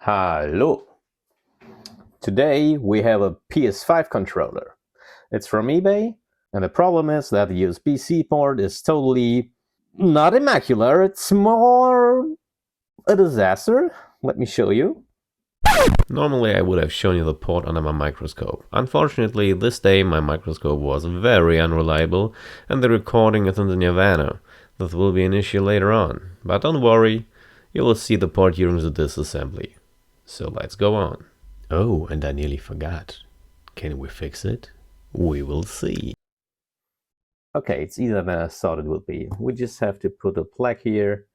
Hello! Today we have a PS5 controller. It's from eBay, and the problem is that the USB-C port is totally not immaculate, it's more a disaster. Let me show you. Normally I would have shown you the port under my microscope. Unfortunately, this day my microscope was very unreliable and the recording is in the nirvana. This will be an issue later on, but don't worry, you will see the port during the disassembly. So let's go on. Oh, and I nearly forgot. Can we fix it? We will see. Okay, it's easier than I thought it would be. We just have to put a plug here,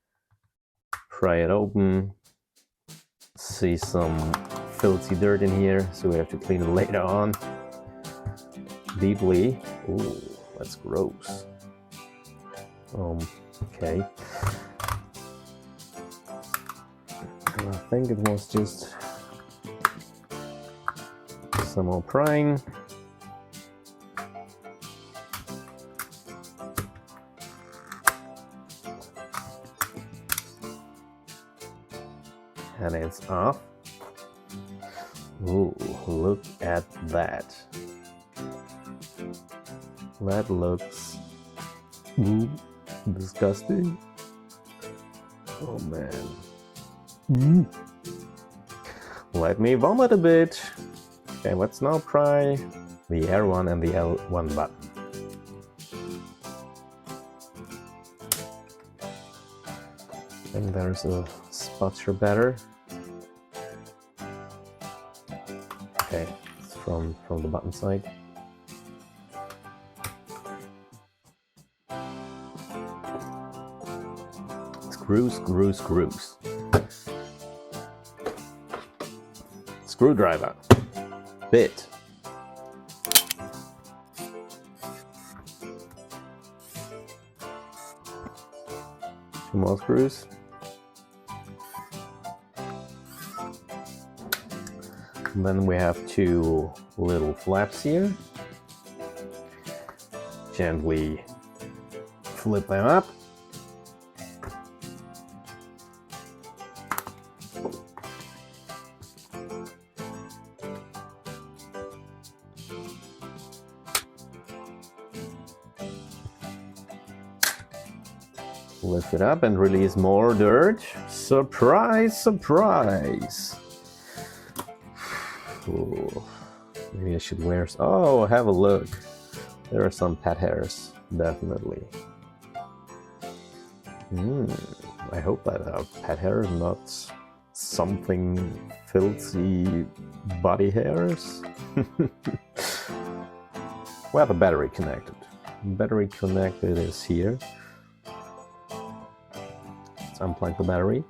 pry it open, see some filthy dirt in here, so we have to clean it later on. Deeply. Ooh, that's gross. Okay. I think it was just some more prying. And it's off. Ooh, look at that. That looks disgusting. Oh man. Let me vomit a bit. Okay, let's now pry the R1 and the L1 button. And there's a spot for better. Okay, it's from the button side. Screws. Screwdriver. Bit. Two more screws. And then we have two little flaps here. Gently flip them up. Lift it up and release more dirt. Surprise, surprise! Ooh, maybe I should wear... Oh, have a look. There are some pet hairs, definitely. I hope that a pet hair is not something filthy body hairs. We have a battery connected. Battery connected is here. Let's unplug the battery.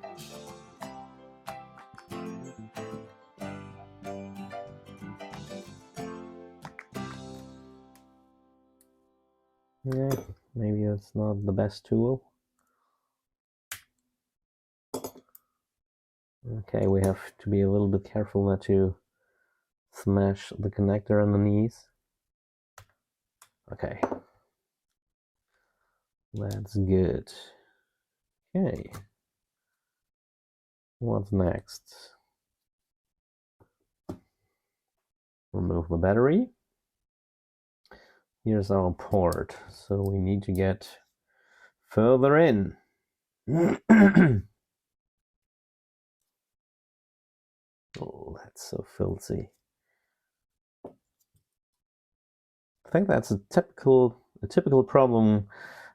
Yeah, maybe that's not the best tool. Okay, we have to be a little bit careful not to smash the connector underneath. Okay. That's good. Okay. What's next? Remove the battery. Here's our port, so we need to get further in. Oh, that's so filthy. I think that's a typical problem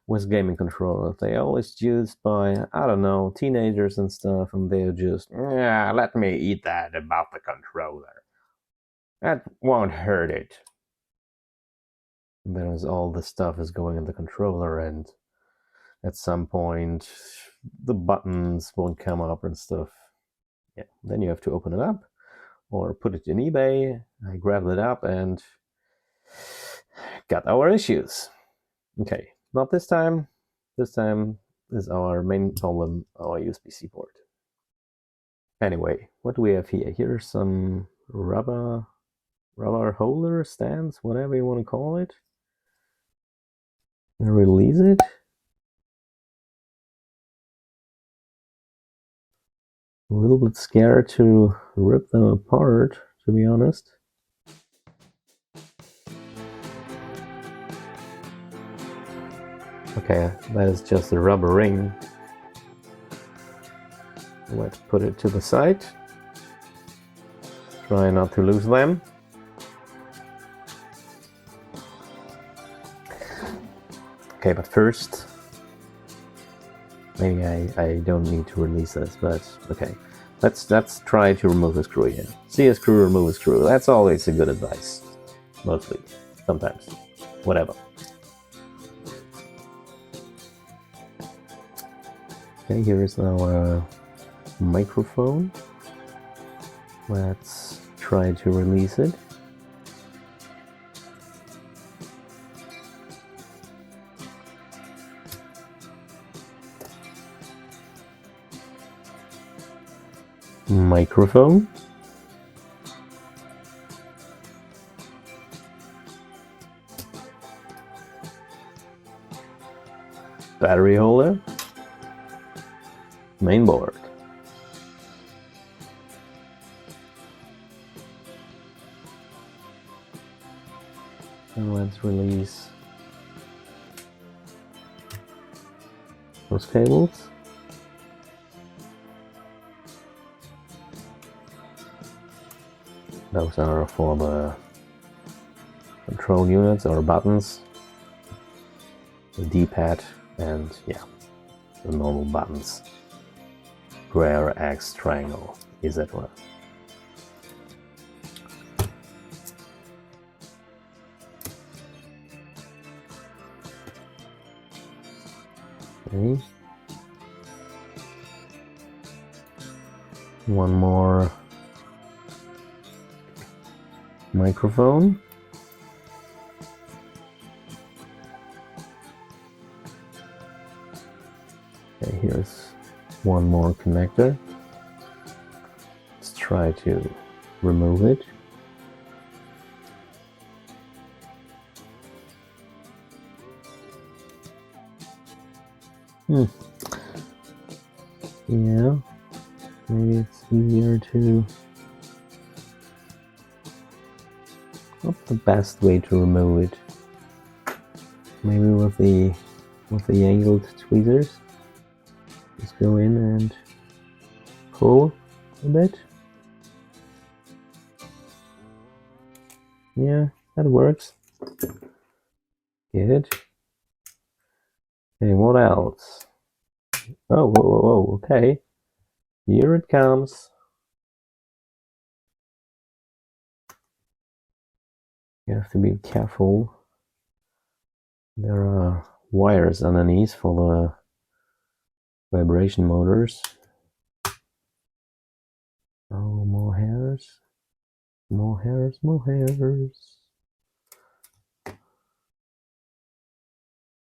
with gaming controllers. They're always used by, I don't know, teenagers and stuff, and they're just, yeah, let me eat that about the controller. That won't hurt it. And there's all the stuff is going in the controller, and at some point the buttons won't come up and stuff. Yeah, then you have to open it up or put it in eBay. I grabbed it up and got our issues. Okay, not this time. This time is our main problem, our USB-C port. Anyway, what do we have here? Here's some rubber holder, stands, whatever you want to call it. And release it. a little bit scared to rip them apart, to be honest. Okay, that is just a rubber ring. Let's put it to the side. Try not to lose them. Okay, but first, maybe I don't need to release this, but okay. Let's try to remove a screw here. See a screw, remove a screw. That's always a good advice. Mostly. Sometimes. Whatever. Okay, here is our microphone. Let's try to release it. Microphone. Battery holder. Mainboard. And let's release those cables. Those are for the control units or buttons, the D-pad, and yeah, the normal buttons. Square, X, triangle, etc. Okay. One more microphone. Okay, here's one more connector. Let's try to remove it. Yeah, maybe it's easier to... Not the best way to remove it. Maybe with the angled tweezers. Just go in and pull a bit. Yeah, that works. Good. Okay, what else? Oh, whoa, whoa, whoa, okay. Here it comes. You have to be careful. There are wires underneath for the vibration motors. Oh, more hairs. More hairs, more hairs.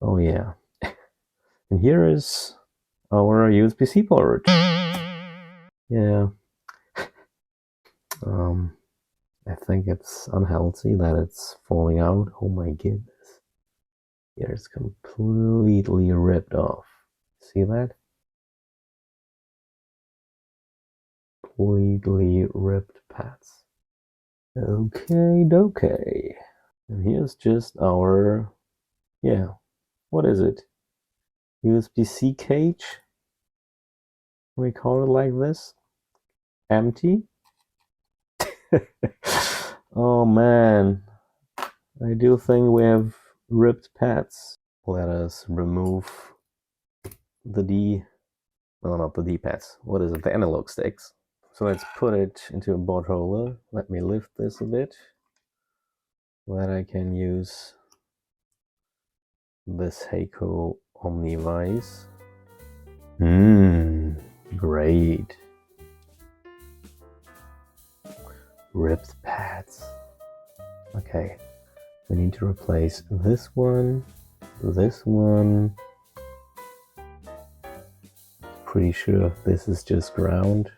Oh yeah. And here is our USB-C port. Yeah. I think it's unhealthy that it's falling out. Oh my goodness. Here it's completely ripped off. See that? Completely ripped pads. Okay. And here's just our, yeah, what is it? USB-C cage? We call it like this? Empty? Oh man, I do think we have ripped pads. Let us remove the not the D-pads. What is it? The analog sticks. So let's put it into a board holder. Let me lift this a bit. That I can use this Heiko Omni Vise. Great. Ripped pads. Okay, we need to replace this one. Pretty sure this is just ground.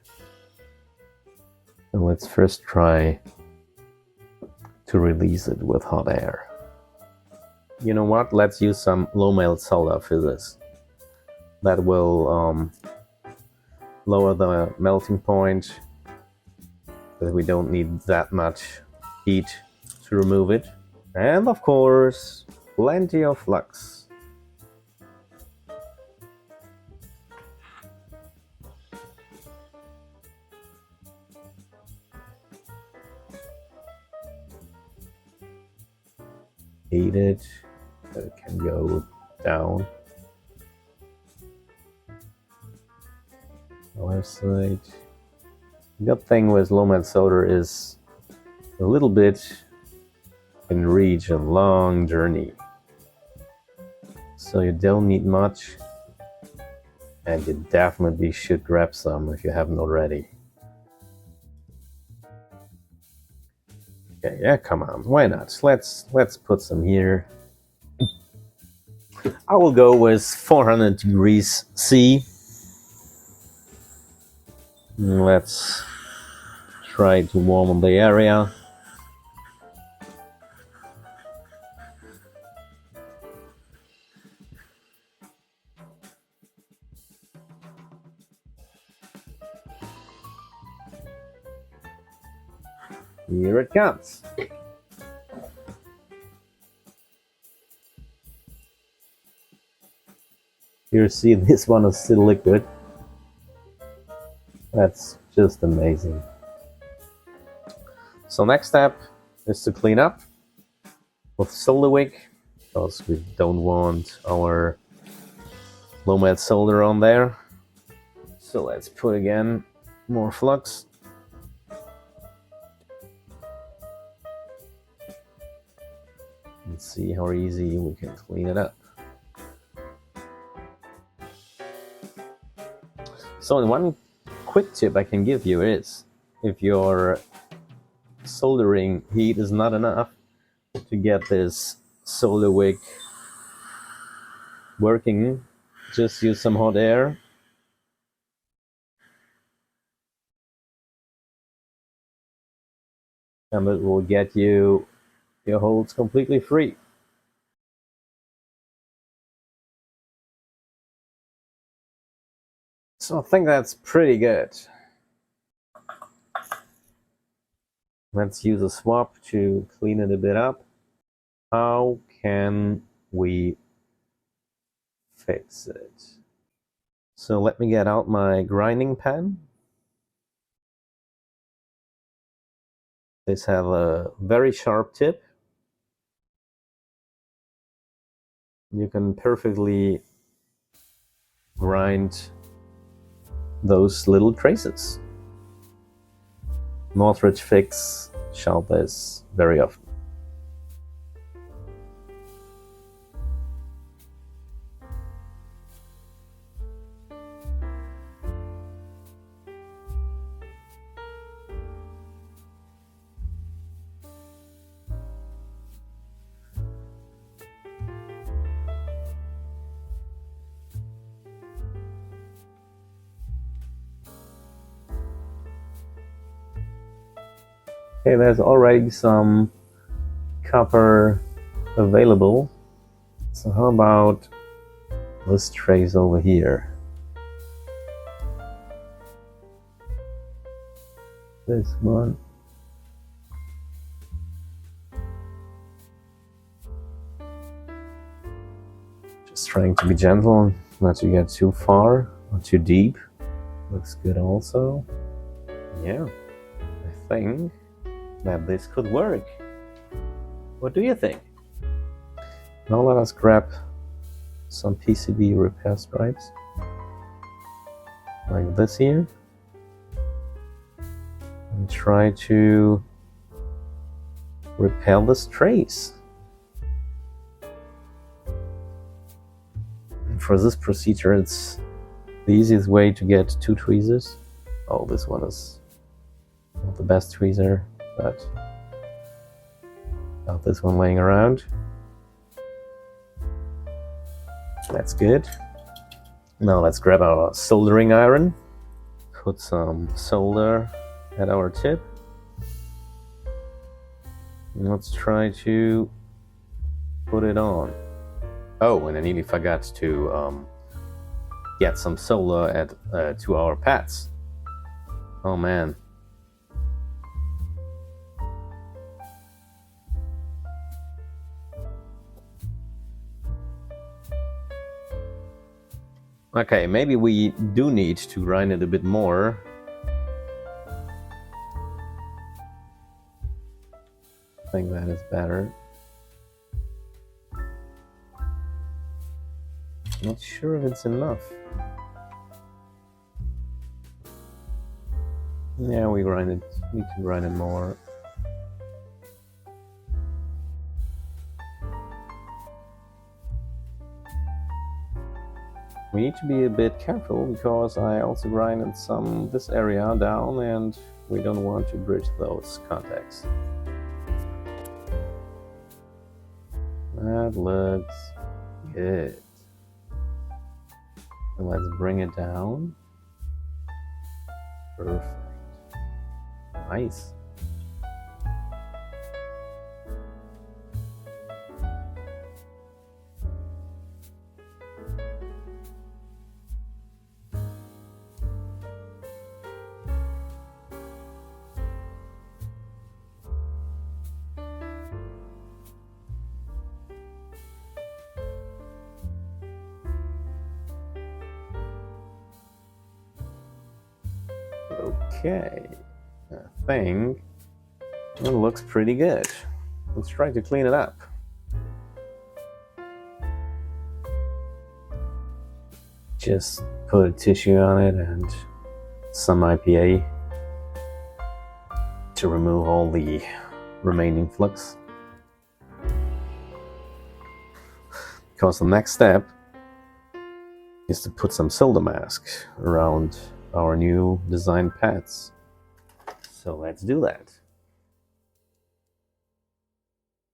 So let's first try to release it with hot air. You know what? Let's use some low melt solder for this. That will lower the melting point, because we don't need that much heat to remove it. And of course, plenty of flux. Heat it so it can go down. The left side. The good thing with low-mat solder is a little bit can reach a long journey. So you don't need much, and you definitely should grab some if you haven't already. Okay, yeah, come on, why not? Let's put some here. I will go with 400 degrees C. Let's try to warm up the area. Here it comes. You see, this one is still liquid. That's just amazing. So next step is to clean up with solder wick, because we don't want our low-mat solder on there. So let's put again more flux. And see how easy we can clean it up. So one quick tip I can give you is, if your soldering heat is not enough to get this solder wick working, just use some hot air. And it will get you your holes completely free. So I think that's pretty good. Let's use a swab to clean it a bit up. How can we fix it? So let me get out my grinding pen. These have a very sharp tip. You can perfectly grind those little traces. Northridge fix sharp this very often. Okay, there's already some copper available. So how about this trace over here? This one. Just trying to be gentle, not to get too far or too deep. Looks good also. Yeah, I think that this could work. What do you think? Now let us grab some PCB repair stripes, like this here, and try to repair this trace. And for this procedure, it's the easiest way to get two tweezers. Oh, this one is not the best tweezer, but got this one laying around. That's good. Now let's grab our soldering iron, put some solder at our tip, and let's try to put it on. Oh, and I nearly forgot to get some solder at to our pads. Oh man. Okay, maybe we do need to grind it a bit more. I think that is better. Not sure if it's enough. Yeah, we can grind it more. We need to be a bit careful because I also grinded this area down and we don't want to bridge those contacts. That looks good. So let's bring it down. Perfect. Nice. Okay, I think it looks pretty good. Let's try to clean it up. Just put a tissue on it and some IPA to remove all the remaining flux. Because the next step is to put some solder mask around our new design pads. So let's do that.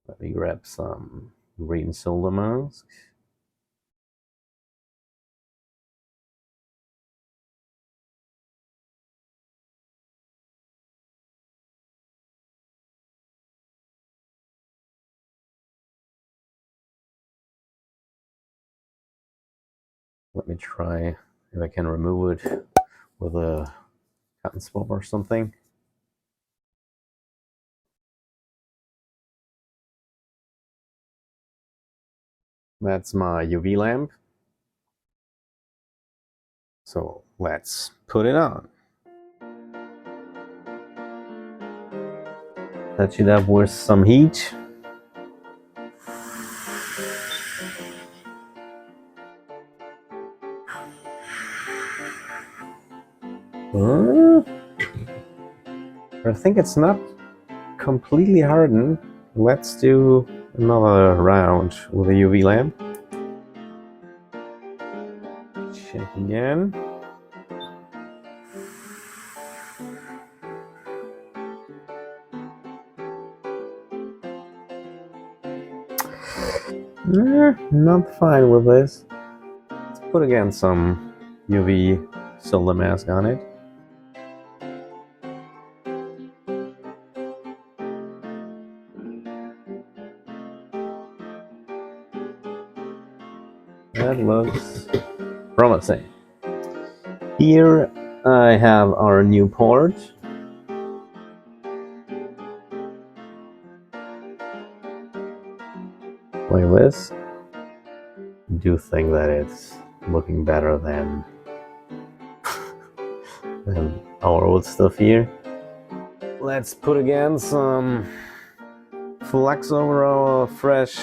Let me grab some green solder mask. Let me try if I can remove it with a cotton swab or something. That's my UV lamp. So let's put it on. Touch it up with some heat. I think it's not completely hardened. Let's do another round with a UV lamp. Check again. Not fine with this. Let's put again some UV solder mask on it. That looks promising. Here I have our new port. Like this. I do think that it's looking better than our old stuff here. Let's put again some flux over our fresh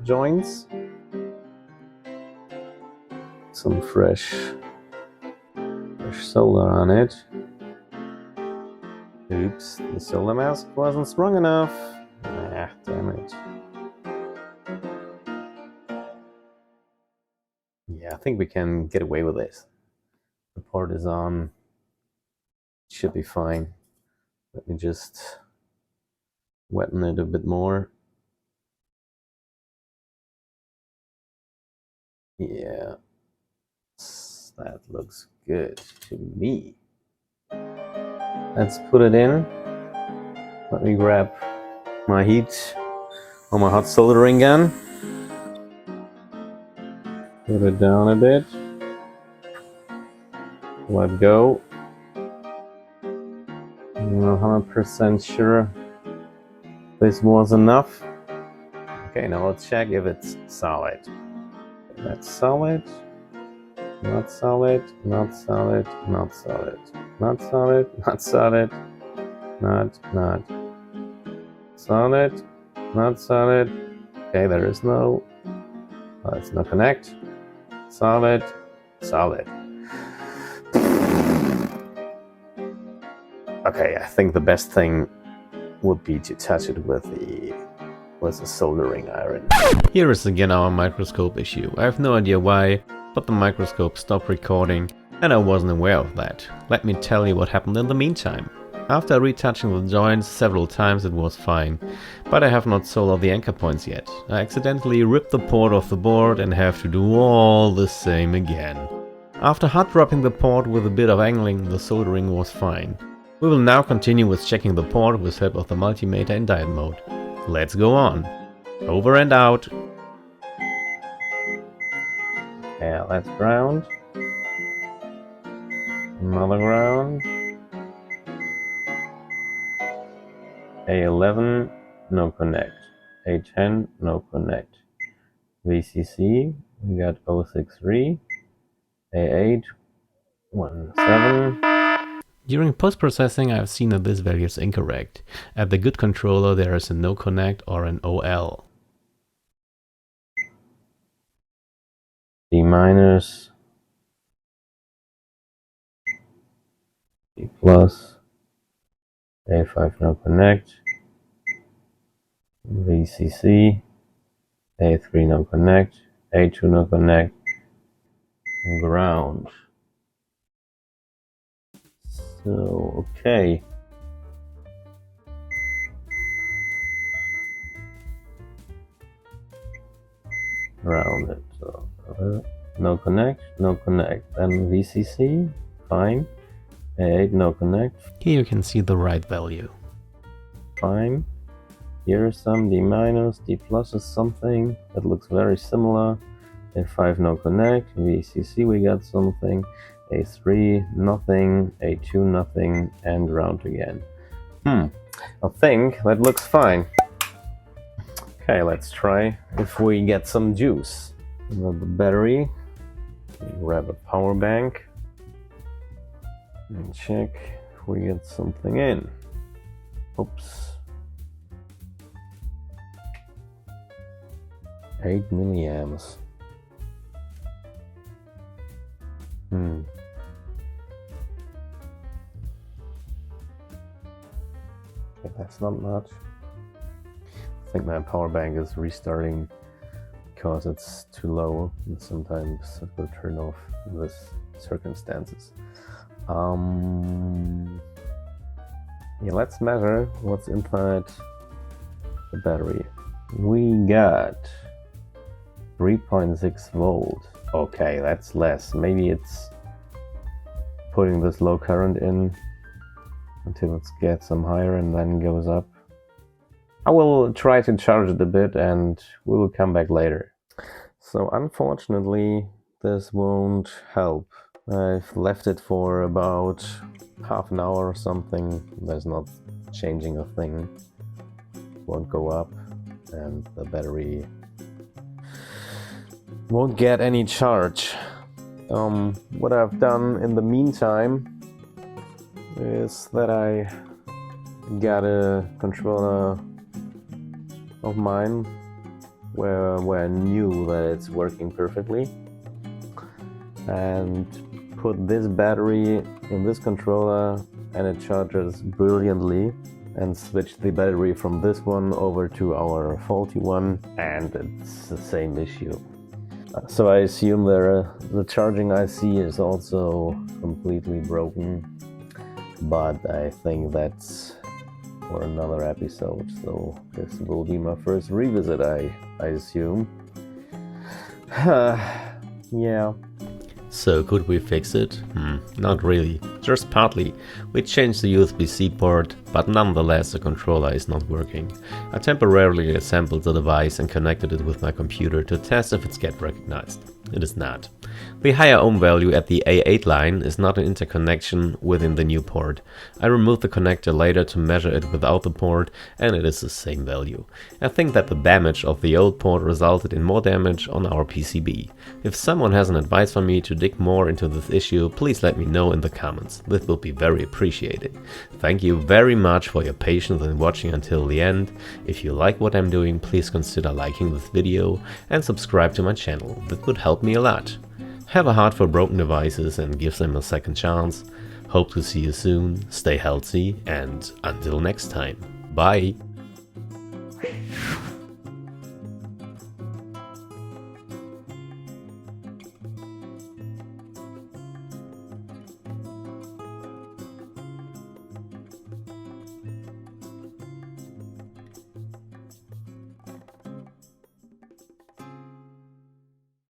joints. Some fresh solder on it. Oops, the solder mask wasn't strong enough. Ah, damn it. Yeah, I think we can get away with this. The port is on. It should be fine. Let me just wetten it a bit more. Yeah, that looks good to me. Let's put it in. Let me grab my heat on my hot soldering gun. Put it down a bit. let go. I'm not 100% sure this was enough. Okay, now let's check if it's solid. That's solid. Not solid, not solid, not solid, not solid, not solid, not solid, not solid. Okay, there is no, it's no connect. Solid, solid. Okay, I think the best thing would be to touch it with a soldering iron. Here is again our microscope issue. I have no idea why, but the microscope stopped recording and I wasn't aware of that. Let me tell you what happened in the meantime. After retouching the joints several times it was fine, but I have not soldered the anchor points yet. I accidentally ripped the port off the board and have to do all the same again. After hot dropping the port with a bit of angling, the soldering was fine. We will now continue with checking the port with help of the multimeter in diode mode. Let's go on. Over and out. Yeah, that's ground. Another ground. A11, no connect. A10, no connect. VCC, we got 063. A8, 17. During post-processing I have seen that this value is incorrect. At the good controller there is a no connect or an OL. D minus, D plus, A5 no connect, VCC, A3 no connect, A2 no connect, ground. So, okay. Ground it. So, no connect, no connect. Then VCC, fine. A8, no connect. Here you can see the right value. Fine. Here is some D minus, D plus is something that looks very similar. A5, no connect. VCC, we got something. A3, nothing. A2, nothing. And ground again. I think that looks fine. Okay, let's try if we get some juice. Grab the battery. Grab a power bank. And check if we get something in. Oops. 8 milliamps. Okay, that's not much. I think my power bank is restarting because it's too low, and sometimes it will turn off in these circumstances. Yeah, let's measure what's inside the battery. We got 3.6 volt. Okay, that's less. Maybe it's putting this low current in until it gets some higher and then goes up. I will try to charge it a bit and we will come back later. So unfortunately this won't help. I've left it for about half an hour or something. There's not changing a thing. It won't go up and the battery won't get any charge. What I've done in the meantime is that I got a controller of mine where I knew that it's working perfectly, and put this battery in this controller and it charges brilliantly, and switched the battery from this one over to our faulty one and it's the same issue. So I assume the charging IC is also completely broken, but I think that's for another episode, so this will be my first revisit, I assume. Yeah. So could we fix it? Not really, just partly. We changed the USB-C port, but nonetheless the controller is not working. I temporarily assembled the device and connected it with my computer to test if it's get recognized. It is not. The higher ohm value at the A8 line is not an interconnection within the new port. I removed the connector later to measure it without the port, and it is the same value. I think that the damage of the old port resulted in more damage on our PCB. If someone has an advice for me to dig more into this issue, please let me know in the comments. This will be very appreciated. Thank you very much for your patience and watching until the end. If you like what I'm doing, please consider liking this video and subscribe to my channel. That would help me a lot. Have a heart for broken devices and give them a second chance. Hope to see you soon, stay healthy, and until next time, bye!